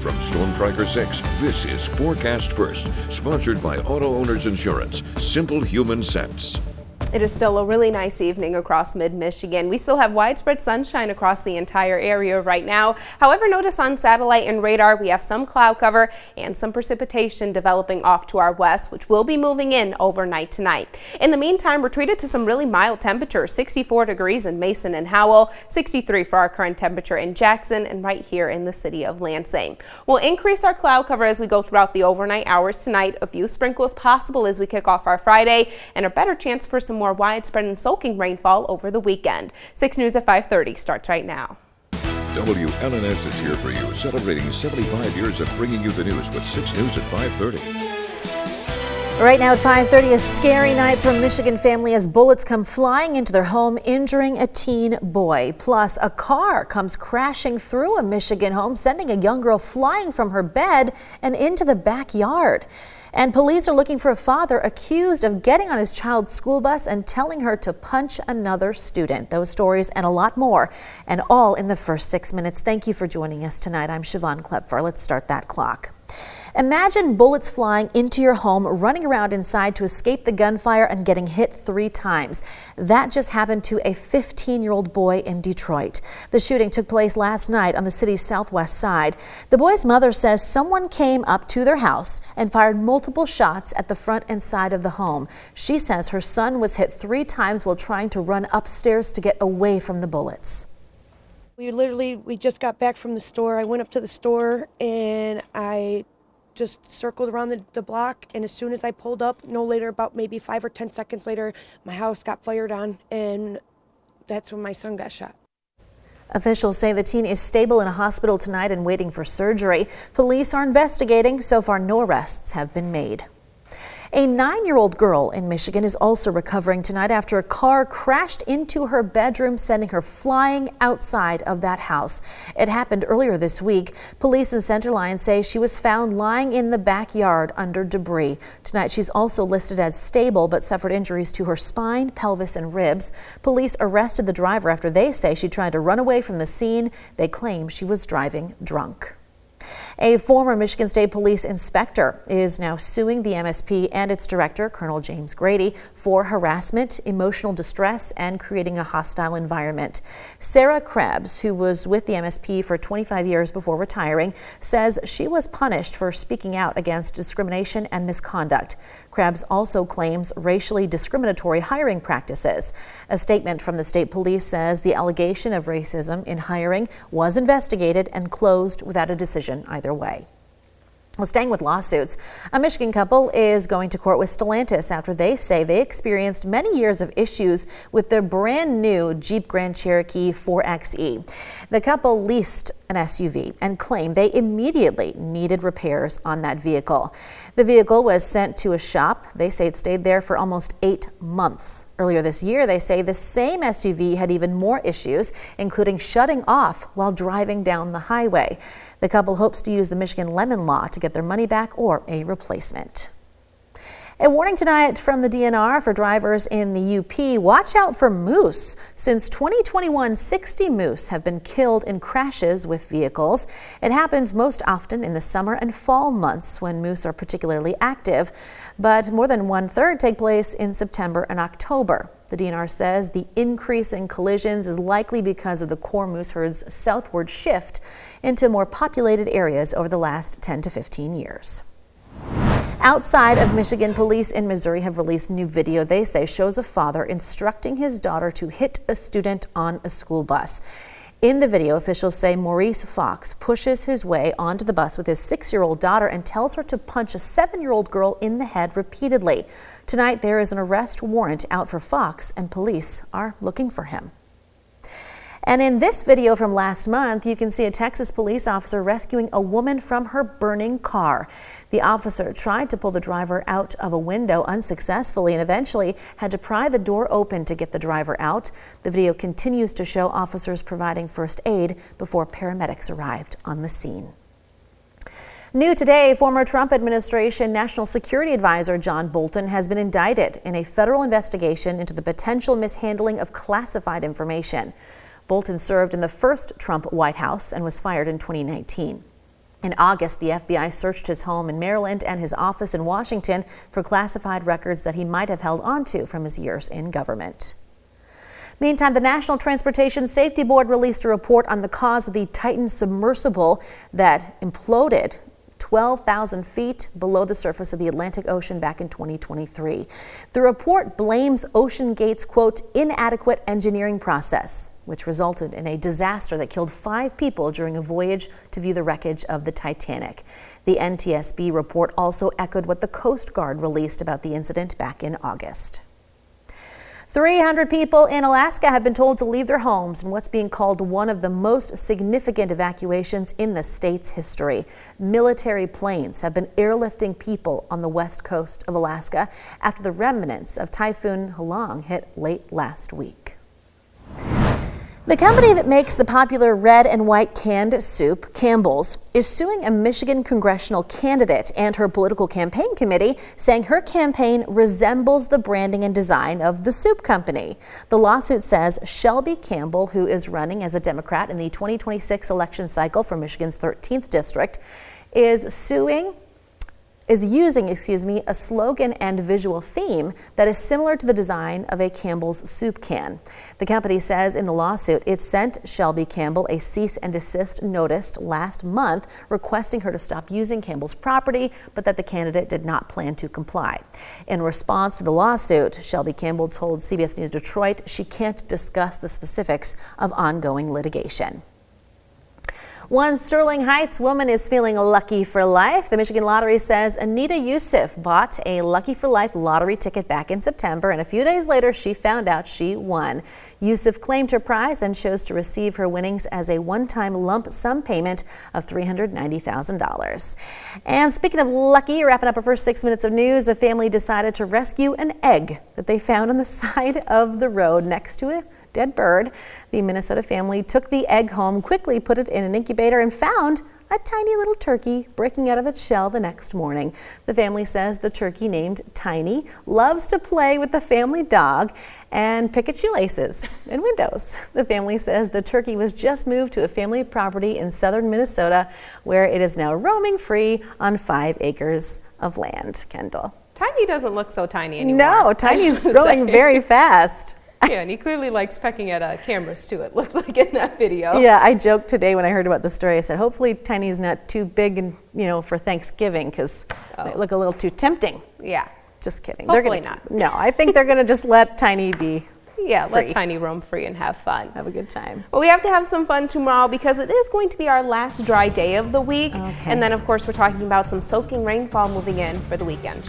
From Storm Tracker 6, this is Forecast First, sponsored by Auto Owners Insurance. Simple human sense. It is still a really nice evening across mid-Michigan. We still have widespread sunshine across the entire area right now. However, notice on satellite and radar we have some cloud cover and some precipitation developing off to our west, which will be moving in overnight tonight. In the meantime, we're treated to some really mild temperatures, 64 degrees in Mason and Howell, 63 for our current temperature in Jackson, and right here in the city of Lansing. We'll increase our cloud cover as we go throughout the overnight hours tonight. A few sprinkles possible as we kick off our Friday, and a better chance for some more widespread and soaking rainfall over the weekend. 6 News at 5:30 starts right now. WLNS is here for you, celebrating 75 years of bringing you the news with 6 News at 5:30. Right now at 5:30, a scary night for a Michigan family as bullets come flying into their home, injuring a teen boy. Plus, a car comes crashing through a Michigan home, sending a young girl flying from her bed and into the backyard. And police are looking for a father accused of getting on his child's school bus and telling her to punch another student. Those stories and a lot more, and all in the first 6 minutes. Thank you for joining us tonight. I'm Siobhan Klepfer. Let's start that clock. Imagine bullets flying into your home, running around inside to escape the gunfire and getting hit 3 times. That just happened to a 15-year-old boy in Detroit. The shooting took place last night on the city's southwest side. The boy's mother says someone came up to their house and fired multiple shots at the front and side of the home. She says her son was hit 3 times while trying to run upstairs to get away from the bullets. We just got back from the store. I went up to the store and I just circled around the block, and as soon as I pulled up, no later, about maybe 5 or 10 seconds later, my house got fired on, and that's when my son got shot. Officials say the teen is stable in a hospital tonight and waiting for surgery. Police are investigating. So far, no arrests have been made. A 9-year-old girl in Michigan is also recovering tonight after a car crashed into her bedroom, sending her flying outside of that house. It happened earlier this week. Police in Center Line say she was found lying in the backyard under debris. Tonight, she's also listed as stable but suffered injuries to her spine, pelvis, and ribs. Police arrested the driver after they say she tried to run away from the scene. They claim she was driving drunk. A former Michigan State Police inspector is now suing the MSP and its director, Colonel James Grady, for harassment, emotional distress, and creating a hostile environment. Sarah Krebs, who was with the MSP for 25 years before retiring, says she was punished for speaking out against discrimination and misconduct. Krebs also claims racially discriminatory hiring practices. A statement from the state police says the allegation of racism in hiring was investigated and closed without a decision either way. Well, staying with lawsuits, a Michigan couple is going to court with Stellantis after they say they experienced many years of issues with their brand new Jeep Grand Cherokee 4xe. The couple leased an SUV and claimed they immediately needed repairs on that vehicle. The vehicle was sent to a shop. They say it stayed there for almost 8 months. Earlier this year, they say the same SUV had even more issues, including shutting off while driving down the highway. The couple hopes to use the Michigan Lemon Law to get their money back or a replacement. A warning tonight from the DNR for drivers in the UP. Watch out for moose. Since 2021, 60 moose have been killed in crashes with vehicles. It happens most often in the summer and fall months when moose are particularly active, but more than 1/3 take place in September and October. The DNR says the increase in collisions is likely because of the core moose herd's southward shift into more populated areas over the last 10 to 15 years. Outside of Michigan, police in Missouri have released new video they say shows a father instructing his daughter to hit a student on a school bus. In the video, officials say Maurice Fox pushes his way onto the bus with his 6-year-old daughter and tells her to punch a 7-year-old girl in the head repeatedly. Tonight, there is an arrest warrant out for Fox, and police are looking for him. And in this video from last month, you can see a Texas police officer rescuing a woman from her burning car. The officer tried to pull the driver out of a window unsuccessfully and eventually had to pry the door open to get the driver out. The video continues to show officers providing first aid before paramedics arrived on the scene. New today, former Trump administration National Security Advisor John Bolton has been indicted in a federal investigation into the potential mishandling of classified information. Bolton served in the first Trump White House and was fired in 2019. In August, the FBI searched his home in Maryland and his office in Washington for classified records that he might have held onto from his years in government. Meantime, the National Transportation Safety Board released a report on the cause of the Titan submersible that imploded 12,000 feet below the surface of the Atlantic Ocean back in 2023. The report blames OceanGate's, quote, inadequate engineering process, which resulted in a disaster that killed 5 people during a voyage to view the wreckage of the Titanic. The NTSB report also echoed what the Coast Guard released about the incident back in August. 300 people in Alaska have been told to leave their homes in what's being called one of the most significant evacuations in the state's history. Military planes have been airlifting people on the west coast of Alaska after the remnants of Typhoon Halong hit late last week. The company that makes the popular red and white canned soup, Campbell's, is suing a Michigan congressional candidate and her political campaign committee, saying her campaign resembles the branding and design of the soup company. The lawsuit says Shelby Campbell, who is running as a Democrat in the 2026 election cycle for Michigan's 13th district, is using a slogan and visual theme that is similar to the design of a Campbell's soup can. The company says in the lawsuit it sent Shelby Campbell a cease and desist notice last month requesting her to stop using Campbell's property, but that the candidate did not plan to comply. In response to the lawsuit, Shelby Campbell told CBS News Detroit she can't discuss the specifics of ongoing litigation. One Sterling Heights woman is feeling lucky for life. The Michigan Lottery says Anita Yusuf bought a Lucky for Life lottery ticket back in September, and a few days later she found out she won. Yusuf claimed her prize and chose to receive her winnings as a one-time lump sum payment of $390,000. And speaking of lucky, wrapping up our first 6 minutes of news, a family decided to rescue an egg that they found on the side of the road next to a dead bird. The Minnesota family took the egg home, quickly put it in an incubator, and found a tiny little turkey breaking out of its shell the next morning. The family says the turkey, named Tiny, loves to play with the family dog and pick at shoelaces and windows. The family says the turkey was just moved to a family property in southern Minnesota, where it is now roaming free on 5 acres of land. Kendall. Tiny doesn't look so tiny anymore. No, Tiny's growing very fast. Yeah, and he clearly likes pecking at cameras too, it looks like in that video. Yeah, I joked today when I heard about the story. I said, hopefully Tiny's not too big and for Thanksgiving, because they look a little too tempting. Yeah. Just kidding. Hopefully not. No, I think they're going to just let Tiny be Yeah, free. let Tiny roam free and have fun. Have a good time. Well, we have to have some fun tomorrow because it is going to be our last dry day of the week. Okay. And then, of course, we're talking about some soaking rainfall moving in for the weekend.